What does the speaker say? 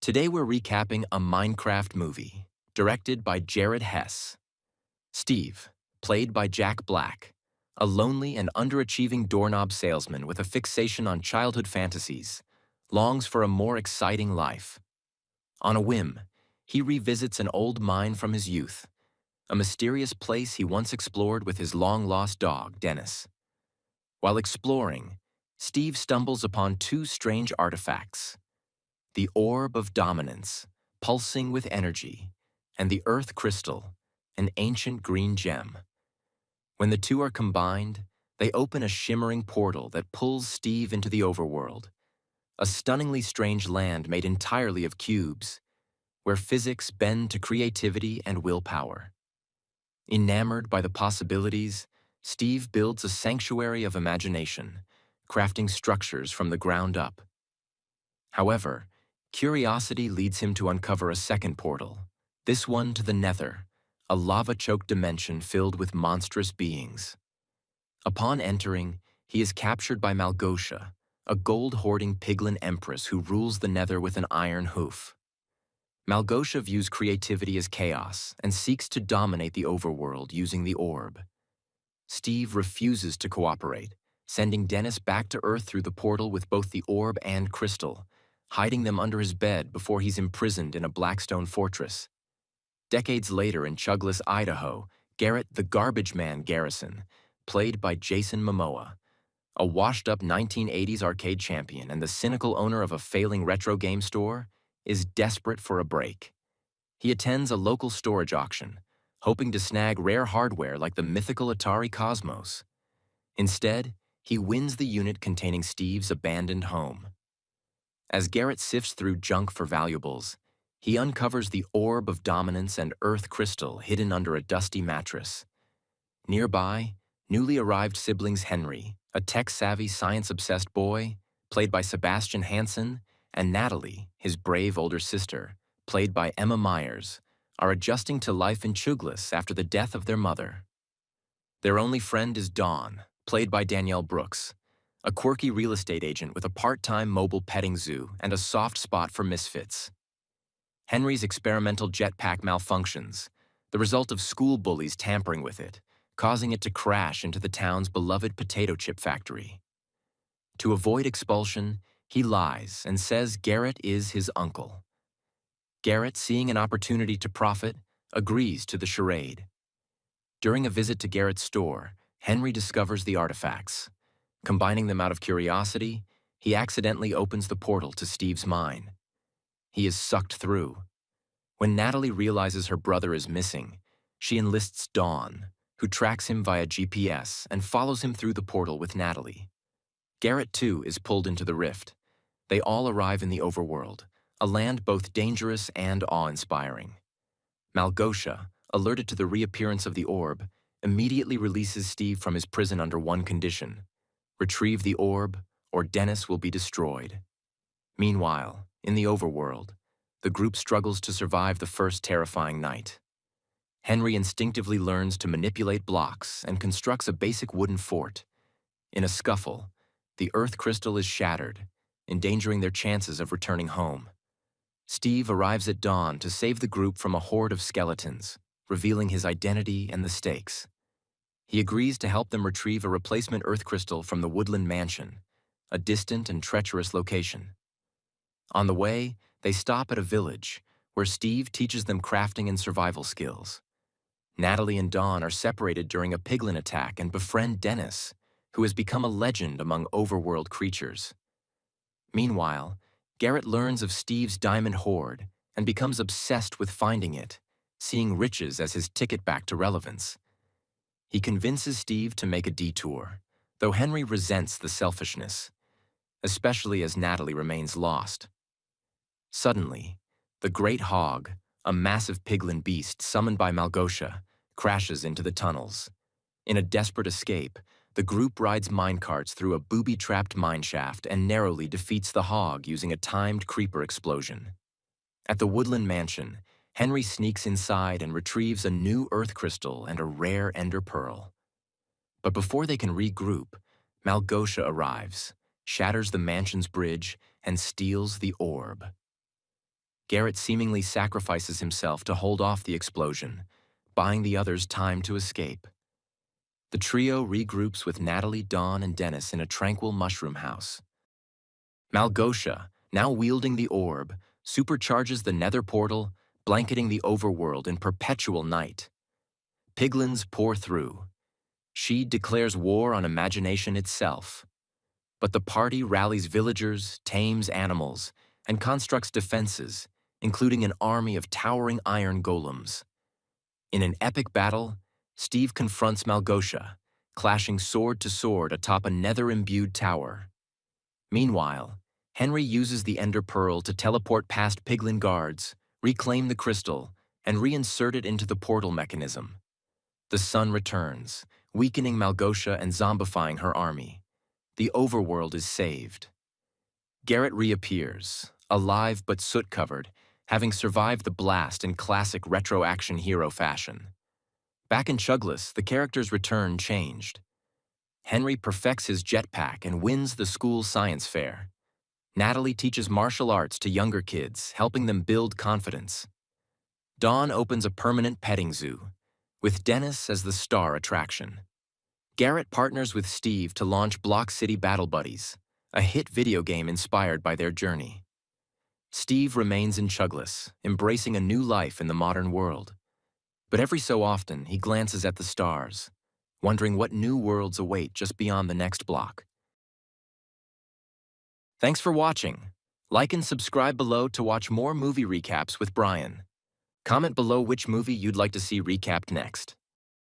Today we're recapping a Minecraft movie, directed by Jared Hess. Steve, played by Jack Black, a lonely and underachieving doorknob salesman with a fixation on childhood fantasies, longs for a more exciting life. On a whim, he revisits an old mine from his youth, a mysterious place he once explored with his long-lost dog, Dennis. While exploring, Steve stumbles upon two strange artifacts: the orb of dominance, pulsing with energy, and the earth crystal, an ancient green gem. When the two are combined, they open a shimmering portal that pulls Steve into the overworld, a stunningly strange land made entirely of cubes, where physics bend to creativity and willpower. Enamored by the possibilities, Steve builds a sanctuary of imagination, crafting structures from the ground up. However, curiosity leads him to uncover a second portal, this one to the Nether, a lava-choked dimension filled with monstrous beings. Upon entering, he is captured by Malgosia, a gold-hoarding piglin empress who rules the Nether with an iron hoof. Malgosia views creativity as chaos and seeks to dominate the overworld using the orb. Steve refuses to cooperate, sending Dennis back to Earth through the portal with both the orb and crystal, hiding them under his bed before he's imprisoned in a blackstone fortress. Decades later in Chugless, Idaho, Garrett the Garbage Man Garrison, played by Jason Momoa, a washed-up 1980s arcade champion and the cynical owner of a failing retro game store, is desperate for a break. He attends a local storage auction, hoping to snag rare hardware like the mythical Atari Cosmos. Instead, he wins the unit containing Steve's abandoned home. As Garrett sifts through junk for valuables, he uncovers the orb of dominance and earth crystal hidden under a dusty mattress. Nearby, newly arrived siblings Henry, a tech-savvy, science-obsessed boy, played by Sebastian Hansen, and Natalie, his brave older sister, played by Emma Myers, are adjusting to life in Chuglis after the death of their mother. Their only friend is Dawn, played by Danielle Brooks, a quirky real estate agent with a part-time mobile petting zoo and a soft spot for misfits. Henry's experimental jetpack malfunctions, the result of school bullies tampering with it, causing it to crash into the town's beloved potato chip factory. To avoid expulsion, he lies and says Garrett is his uncle. Garrett, seeing an opportunity to profit, agrees to the charade. During a visit to Garrett's store, Henry discovers the artifacts. Combining them out of curiosity, he accidentally opens the portal to Steve's mine. He is sucked through. When Natalie realizes her brother is missing, she enlists Dawn, who tracks him via GPS and follows him through the portal with Natalie. Garrett, too, is pulled into the rift. They all arrive in the overworld, a land both dangerous and awe-inspiring. Malgosia, alerted to the reappearance of the orb, immediately releases Steve from his prison under one condition: retrieve the orb, or Dennis will be destroyed. Meanwhile, in the overworld, the group struggles to survive the first terrifying night. Henry instinctively learns to manipulate blocks and constructs a basic wooden fort. In a scuffle, the earth crystal is shattered, endangering their chances of returning home. Steve arrives at dawn to save the group from a horde of skeletons, revealing his identity and the stakes. He agrees to help them retrieve a replacement earth crystal from the Woodland Mansion, a distant and treacherous location. On the way, they stop at a village, where Steve teaches them crafting and survival skills. Natalie and Dawn are separated during a piglin attack and befriend Dennis, who has become a legend among overworld creatures. Meanwhile, Garrett learns of Steve's diamond hoard and becomes obsessed with finding it, seeing riches as his ticket back to relevance. He convinces Steve to make a detour, though Henry resents the selfishness, especially as Natalie remains lost. Suddenly, the Great Hog, a massive piglin beast summoned by Malgosia, crashes into the tunnels. In a desperate escape, the group rides minecarts through a booby-trapped mineshaft and narrowly defeats the hog using a timed creeper explosion. At the Woodland Mansion, Henry sneaks inside and retrieves a new earth crystal and a rare ender pearl. But before they can regroup, Malgosia arrives, shatters the mansion's bridge, and steals the orb. Garrett seemingly sacrifices himself to hold off the explosion, buying the others time to escape. The trio regroups with Natalie, Dawn, and Dennis in a tranquil mushroom house. Malgosia, now wielding the orb, supercharges the nether portal, blanketing the overworld in perpetual night. Piglins pour through. She declares war on imagination itself. But the party rallies villagers, tames animals, and constructs defenses, including an army of towering iron golems. In an epic battle, Steve confronts Malgosia, clashing sword to sword atop a nether-imbued tower. Meanwhile, Henry uses the Ender Pearl to teleport past Piglin guards, reclaim the crystal, and reinsert it into the portal mechanism. The sun returns, weakening Malgosia and zombifying her army. The overworld is saved. Garrett reappears, alive but soot-covered, having survived the blast in classic retro-action hero fashion. Back in Chugless, the character's return changed. Henry perfects his jetpack and wins the school science fair. Natalie teaches martial arts to younger kids, helping them build confidence. Dawn opens a permanent petting zoo, with Dennis as the star attraction. Garrett partners with Steve to launch Block City Battle Buddies, a hit video game inspired by their journey. Steve remains in Chugless, embracing a new life in the modern world. But every so often, he glances at the stars, wondering what new worlds await just beyond the next block. Thanks for watching. Like and subscribe below to watch more movie recaps with Brian. Comment below which movie you'd like to see recapped next.